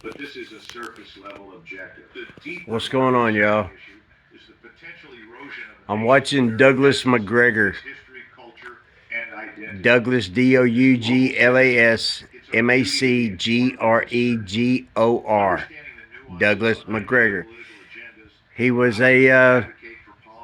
But this is a surface level objective. The deeper What's going on, y'all? issue is the potential erosion of I'm watching Douglas McGregor. history, culture, and identity. Douglas Douglas Douglas McGregor. He was a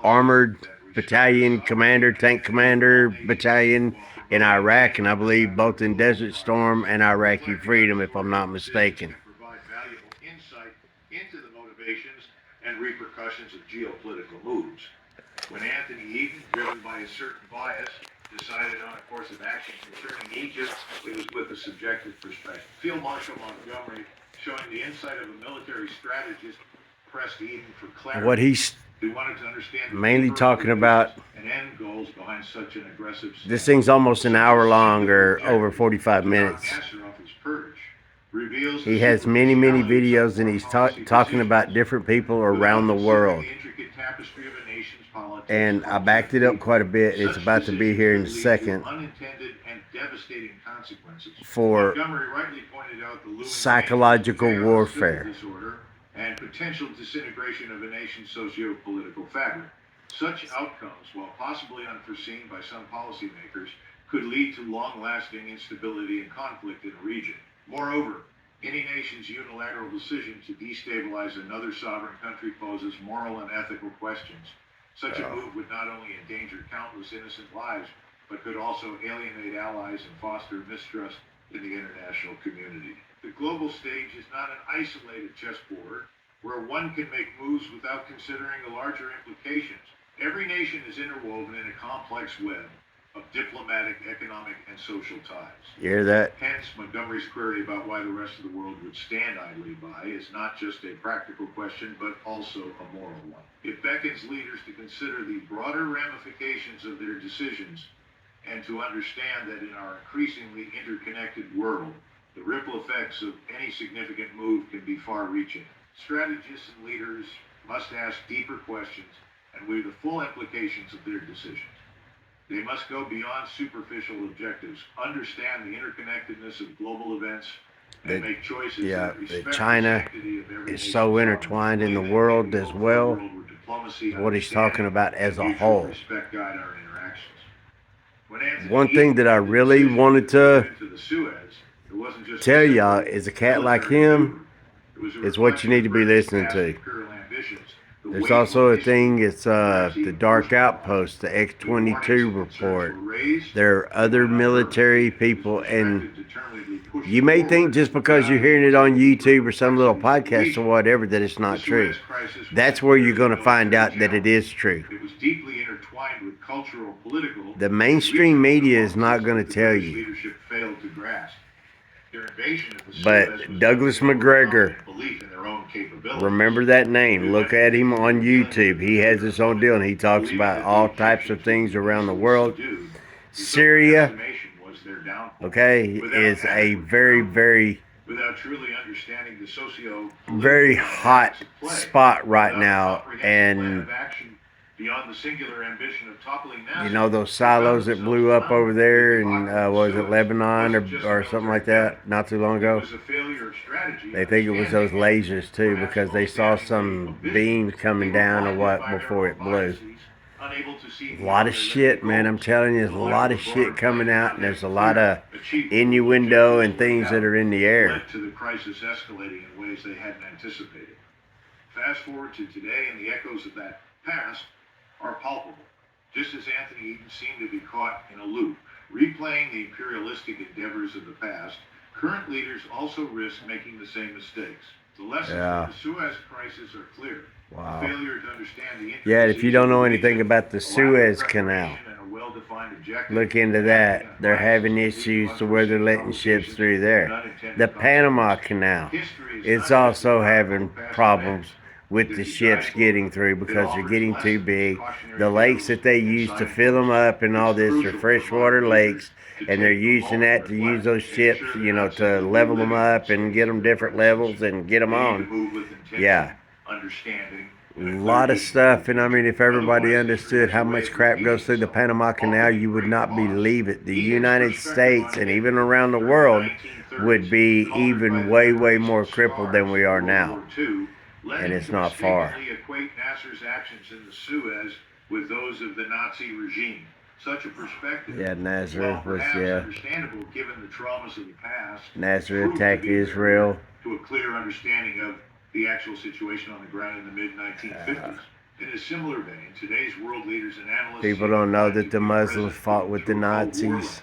armored battalion commander, tank commander battalion in Iraq, and I believe both in Desert Storm and Iraqi Freedom, if I'm not mistaken. Provide valuable insight into the motivations and repercussions of geopolitical moves. When Anthony Eden, driven by a certain bias, decided on a course of action concerning Egypt, it was with a subjective perspective. Field Marshal Montgomery, showing the insight of a military strategist, pressed Eden for clarity. What he's mainly talking about, and end goals behind such an aggressive stance. This thing's almost an hour long, or over 45 minutes. He has many videos, and he's talking about different people around the world. And I backed it up quite a bit. It's about to be here in a second for psychological warfare and potential disintegration of a nation's socio-political fabric. Such outcomes, while possibly unforeseen by some policymakers, could lead to long-lasting instability and conflict in a region. Moreover, any nation's unilateral decision to destabilize another sovereign country poses moral and ethical questions. Such a move would not only endanger countless innocent lives, but could also alienate allies and foster mistrust in the international community. The global stage is not an isolated chessboard where one can make moves without considering the larger implications. Every nation is interwoven in a complex web of diplomatic, economic, and social ties. You hear that? Hence, Montgomery's query about why the rest of the world would stand idly by is not just a practical question, but also a moral one. It beckons leaders to consider the broader ramifications of their decisions and to understand that in our increasingly interconnected world, the ripple effects of any significant move can be far-reaching. Strategists and leaders must ask deeper questions and weigh the full implications of their decisions. They must go beyond superficial objectives, understand the interconnectedness of global events, and make choices that respect China the sanctity of every is nation's so intertwined in the world as well. What he's talking about as a whole. Respect guide our interactions. One thing that I really wanted to tell y'all is a cat like him is what you need to be listening to. There's also a thing, it's the Dark Outpost, the X-22 report. There are other military people, and you may think just because you're hearing it on YouTube or some little podcast or whatever that it's not true. That's where you're going to find out that it is true. The mainstream media is not going to tell you. But Douglas McGregor, remember that name. Look at him on YouTube. He has his own deal, and he talks about all types of things around the world. Syria, okay, is a very hot spot right now, and you know those silos that blew up over there in was it Lebanon or something like that not too long ago? They think it was those lasers too, because they saw some beams coming down or what before it blew. A lot of shit, man. I'm telling you, there's a lot of shit coming out, and there's a lot of innuendo and things that are in the air. To the crisis escalating in ways they hadn't anticipated. Fast forward to today, and the echoes of that past are palpable. Just as Anthony Eden seemed to be caught in a loop, replaying the imperialistic endeavors of the past, current leaders also risk making the same mistakes. The lessons of the Suez crisis are clear. Wow. Failure to understand the if you don't know anything about the Suez Canal, look into that. They're having issues to where they're letting ships through there. The Panama Canal is also having problems with the ships getting through because they're getting too big. The lakes that they use to fill them up and all this are freshwater lakes, and they're using that to use those ships, you know, to level them up and get them different levels and get them on. Yeah. lot of stuff. And I mean, if everybody understood how much crap goes through the Panama Canal, you would not believe it. The United States and even around the world would be even way, way more crippled than we are now. And it's not far. Equate Nasser's actions in the Suez with those of the Nazi regime. Such a perspective, yeah, Nasser while was, perhaps yeah. understandable given the traumas of the past, Nasser attacked Israel. To a clear understanding of the actual situation on the ground in the mid-1950s. In a similar vein, today's world leaders and analysts... People don't know that the Muslims fought with the Nazis.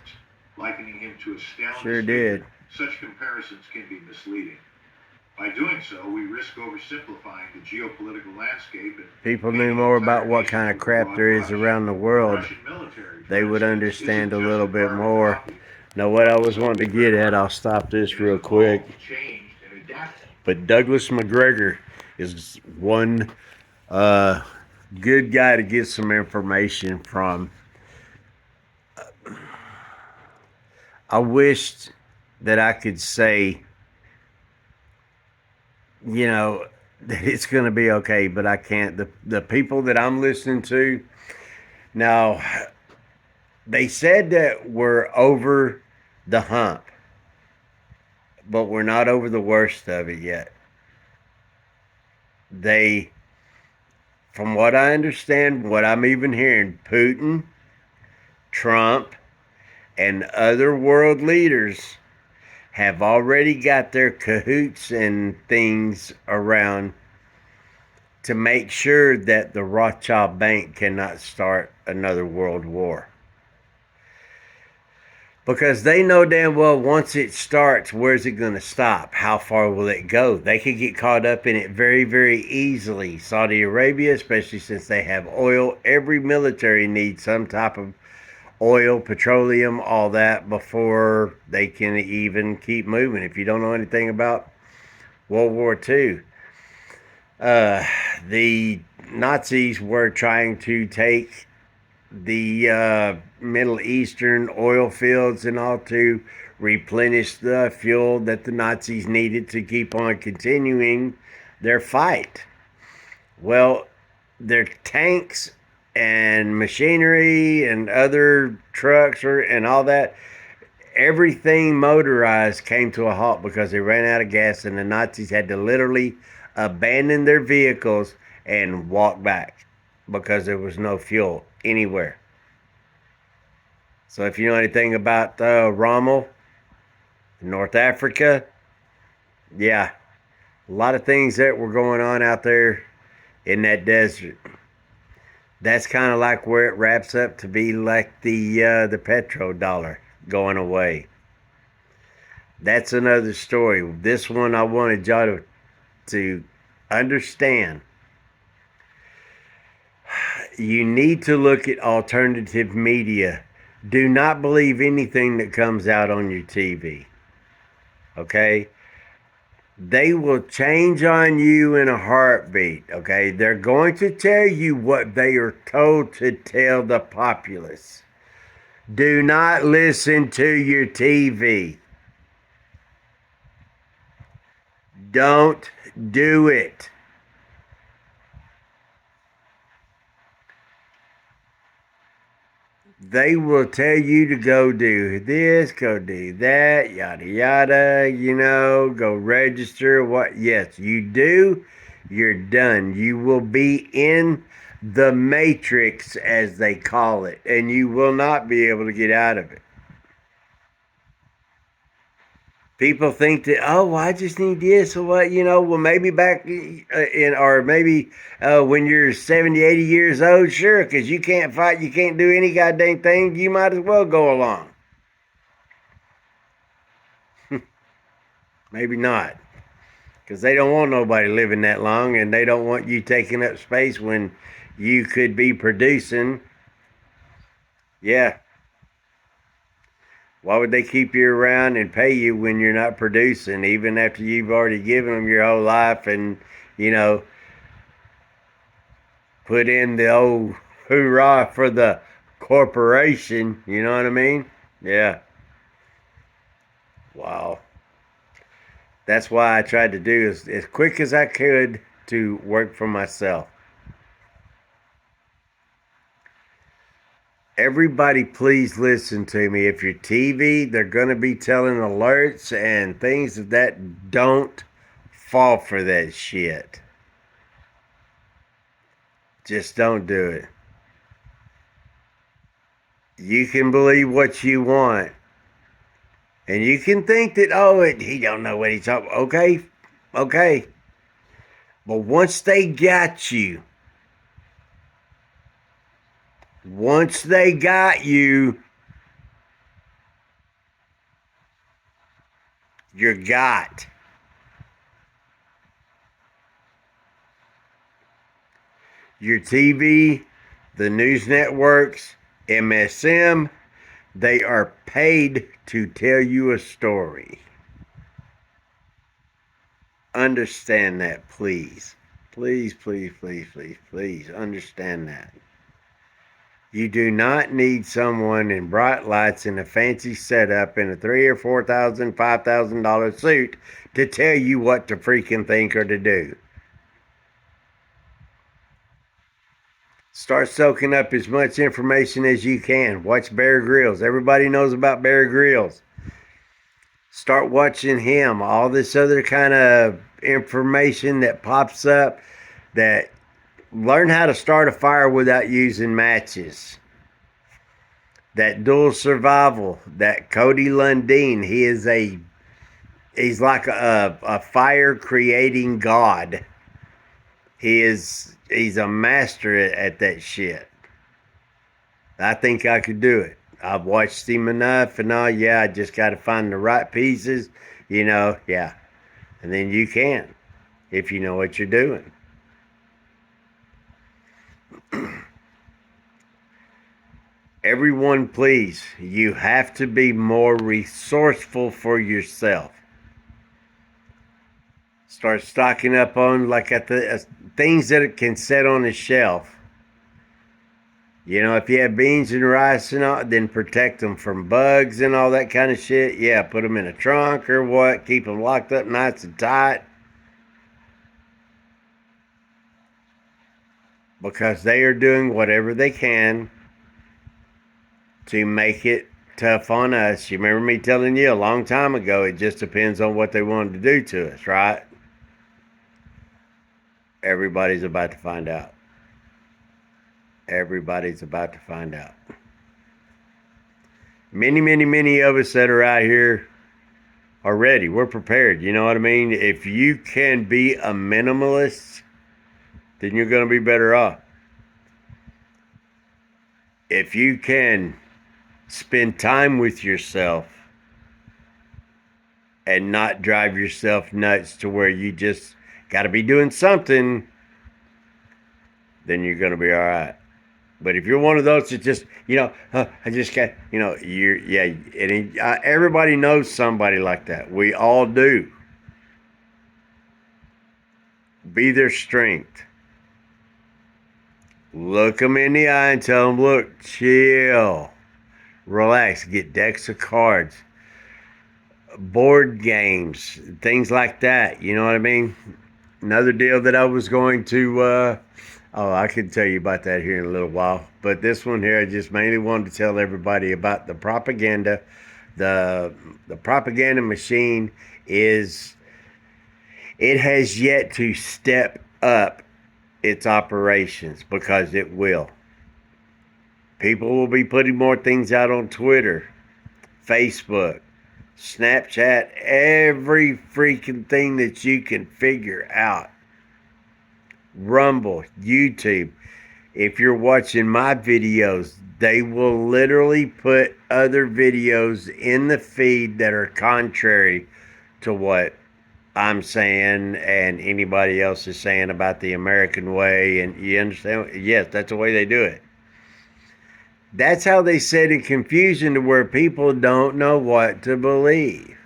Likening him to a Stalinist Sure did. Such comparisons can be misleading. By doing so, we risk oversimplifying the geopolitical landscape. And people knew more about what kind of crap there is around the world, they would understand a little bit more. Now, what I was wanting to get at, I'll stop this real quick. But Douglas McGregor is one good guy to get some information from. I wished that I could say, you know, that it's going to be okay, but I can't. The people that I'm listening to now, they said that we're over the hump, but we're not over the worst of it yet. From what I understand, what I'm even hearing, Putin, Trump, and other world leaders have already got their cahoots and things around to make sure that the Rothschild Bank cannot start another world war. Because they know damn well once it starts, where's it going to stop? How far will it go? They could get caught up in it very, very easily. Saudi Arabia, especially since they have oil, every military needs some type of oil, petroleum, all that before they can even keep moving. If you don't know anything about World War II, the Nazis were trying to take the Middle Eastern oil fields and all to replenish the fuel that the Nazis needed to keep on continuing their fight. Well, their tanks and machinery and other trucks and all that, everything motorized came to a halt because they ran out of gas, and the Nazis had to literally abandon their vehicles and walk back because there was no fuel anywhere. So if you know anything about Rommel, North Africa, yeah, a lot of things that were going on out there in that desert. That's kind of like where it wraps up to be like the petrodollar going away. That's another story. This one I wanted y'all to understand. You need to look at alternative media. Do not believe anything that comes out on your TV. Okay? They will change on you in a heartbeat. Okay? They're going to tell you what they are told to tell the populace. Do not listen to your TV. Don't do it. They will tell you to go do this, go do that, yada yada, go register. What? Yes, you do, you're done. You will be in the matrix, as they call it, and you will not be able to get out of it. People think that, oh, well, I just need this or what, well, maybe back or maybe when you're 70, 80 years old, sure, because you can't fight, you can't do any goddamn thing, you might as well go along. Maybe not, because they don't want nobody living that long, and they don't want you taking up space when you could be producing. Yeah. Why would they keep you around and pay you when you're not producing, even after you've already given them your whole life and, put in the old hoorah for the corporation? You know what I mean? Yeah. Wow. That's why I tried to do as quick as I could to work for myself. Everybody, please listen to me. If your TV, they're going to be telling alerts and things of that. Don't fall for that shit. Just don't do it. You can believe what you want. And you can think that, oh, he don't know what he's talking about. Okay, okay. But once they got you, you're got. Your TV, the news networks, MSM, they are paid to tell you a story. Understand that, please. Please, please, please, please, please understand that. You do not need someone in bright lights in a fancy setup in a $3,000 or $4,000, $5,000 suit to tell you what to freaking think or to do. Start soaking up as much information as you can. Watch Bear Grylls. Everybody knows about Bear Grylls. Start watching him. All this other kind of information that pops up, that learn how to start a fire without using matches. That dual survival, that Cody Lundeen, he's like a fire creating god. He's a master at that shit. I think I could do it. I've watched him enough and all. Yeah, I just got to find the right pieces, yeah. And then you can, if you know what you're doing. Everyone, please, you have to be more resourceful for yourself. Start stocking up on at the things that it can set on the shelf. If you have beans and rice and all, then protect them from bugs and all that kind of shit. Yeah, put them in a trunk or what. Keep them locked up nice and tight. Because they are doing whatever they can to make it tough on us. You remember me telling you a long time ago, it just depends on what they wanted to do to us, right? Everybody's about to find out. Everybody's about to find out. Many, many, many of us that are out here are ready. We're prepared. You know what I mean? If you can be a minimalist, then you're going to be better off. If you can spend time with yourself and not drive yourself nuts to where you just got to be doing something, then you're going to be all right. But if you're one of those that just, I just got, everybody knows somebody like that. We all do. Be their strength. Look them in the eye and tell them, look, chill, relax, get decks of cards, board games, things like that. You know what I mean? Another deal that I was going to, I can tell you about that here in a little while. But this one here, I just mainly wanted to tell everybody about the propaganda. The propaganda machine it has yet to step up its operations, because it will. People will be putting more things out on Twitter, Facebook, Snapchat, every freaking thing that you can figure out. Rumble, YouTube. If you're watching my videos, they will literally put other videos in the feed that are contrary to what I'm saying and anybody else is saying about the American way. And you understand? Yes, that's the way they do it. That's how they set in confusion to where people don't know what to believe.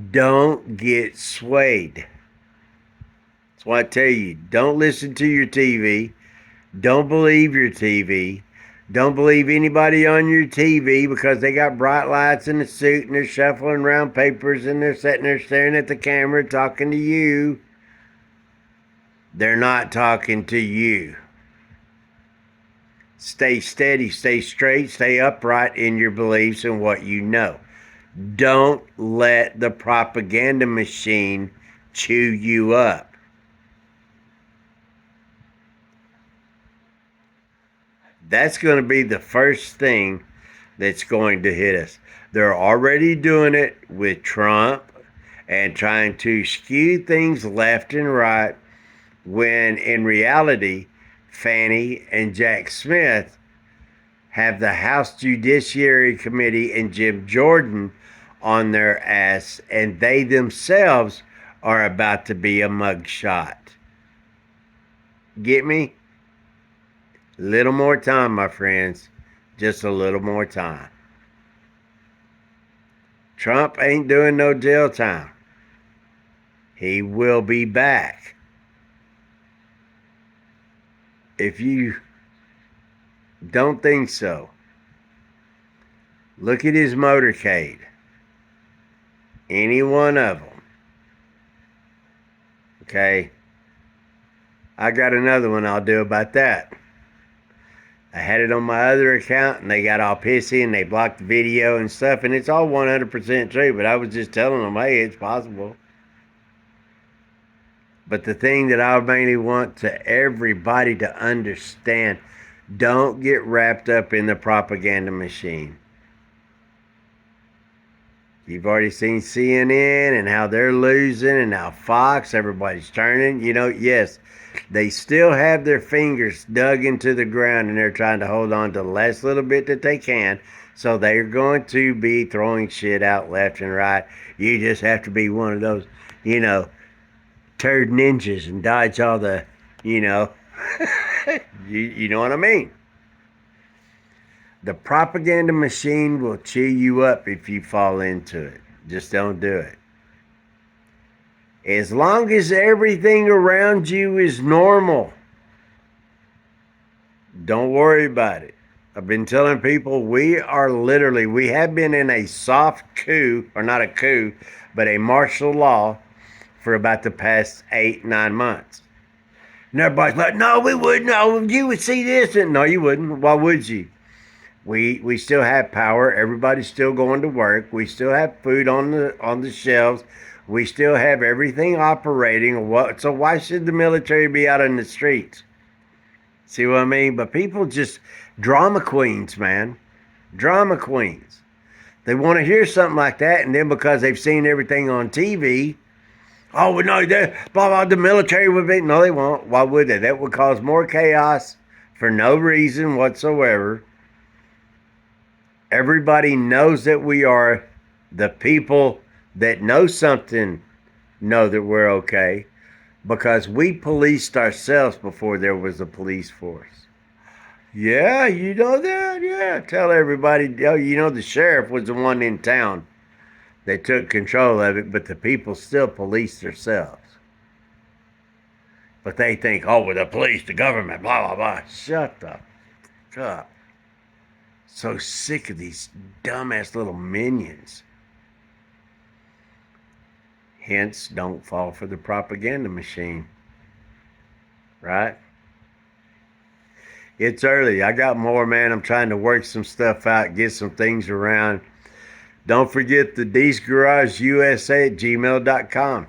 Don't get swayed. That's why I tell you, don't listen to your TV. Don't believe your TV. Don't believe anybody on your TV because they got bright lights in a suit and they're shuffling around papers and they're sitting there staring at the camera talking to you. They're not talking to you. Stay steady, stay straight, stay upright in your beliefs and what you know. Don't let the propaganda machine chew you up. That's going to be the first thing that's going to hit us. They're already doing it with Trump and trying to skew things left and right when in reality, Fannie and Jack Smith have the House Judiciary Committee and Jim Jordan on their ass, and they themselves are about to be a mugshot. Get me? Little more time, my friends. Just a little more time. Trump ain't doing no jail time. He will be back. If you don't think so, look at his motorcade. Any one of them. Okay? I got another one I'll do about that. I had it on my other account and they got all pissy and they blocked the video and stuff, and it's all 100% true, but I was just telling them, hey, it's possible. But the thing that I mainly want to everybody to understand, don't get wrapped up in the propaganda machine. You've already seen CNN and how they're losing and how Fox, everybody's turning. You know, yes, they still have their fingers dug into the ground and they're trying to hold on to the last little bit that they can. So they're going to be throwing shit out left and right. You just have to be one of those, turd ninjas and dodge all the, you know what I mean. The propaganda machine will chew you up if you fall into it. Just don't do it. As long as everything around you is normal, don't worry about it. I've been telling people we have been in a soft coup, or not a coup, but a martial law for about the past 8-9 months. And everybody's like, no, we wouldn't. No, you would see this. And no, you wouldn't. Why would you? We still have power. Everybody's still going to work. We still have food on the shelves. We still have everything operating. So why should the military be out in the streets? See what I mean? But people just drama queens, man. Drama queens. They want to hear something like that, and then because they've seen everything on TV, oh, well, no, blah, blah, the military would be. No, they won't. Why would they? That would cause more chaos for no reason whatsoever. Everybody knows that we are the people that know something, know that we're okay, because we policed ourselves before there was a police force. Yeah, you know that? Yeah, tell everybody. Oh, the sheriff was the one in town that took control of it, but the people still police themselves. But they think, oh, well, the police, the government, blah, blah, blah. Shut the fuck up. So sick of these dumbass little minions. Hence, don't fall for the propaganda machine. Right? It's early. I got more, man. I'm trying to work some stuff out, get some things around. Don't forget the D's Garage USA at gmail.com.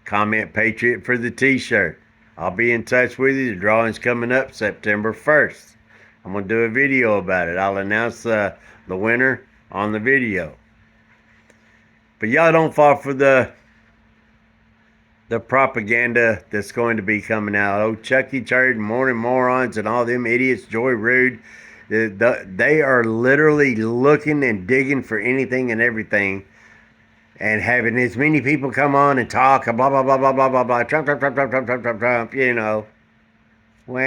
Comment Patriot for the t-shirt. I'll be in touch with you. The drawing's coming up September 1st. I'm going to do a video about it. I'll announce the winner on the video. But y'all don't fall for the propaganda that's going to be coming out. Oh, Chucky Turd and Morning Morons and all them idiots, Joy Rude. They are literally looking and digging for anything and everything. And having as many people come on and talk, blah, blah, blah, blah, blah, blah, blah, Trump, Trump, Trump, Trump, Trump, Trump, Trump, Trump, Wah.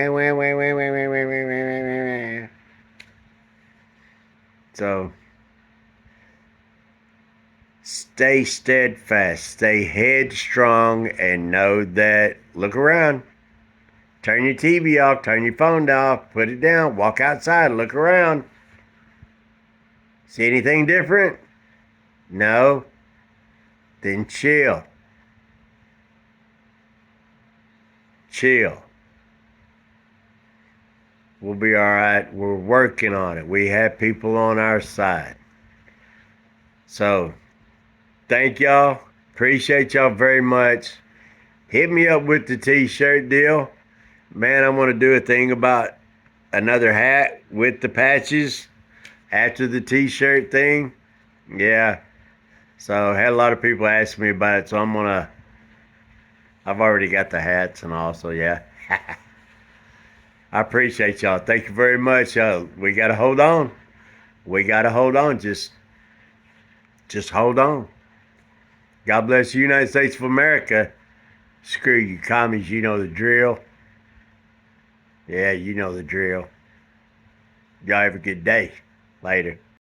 So, stay steadfast, stay headstrong, and know that, look around. Turn your TV off, turn your phone off, put it down, walk outside, look around. See anything different? No? Then chill. Chill. We'll be all right. We're working on it. We have people on our side. So, thank y'all. Appreciate y'all very much. Hit me up with the t-shirt deal. Man, I'm going to do a thing about another hat with the patches after the t-shirt thing. Yeah. So, had a lot of people ask me about it. So, I've already got the hats and all. So, yeah. I appreciate y'all. Thank you very much. We got to hold on. We got to hold on. Just hold on. God bless the United States of America. Screw you commies. You know the drill. Yeah, you know the drill. Y'all have a good day. Later.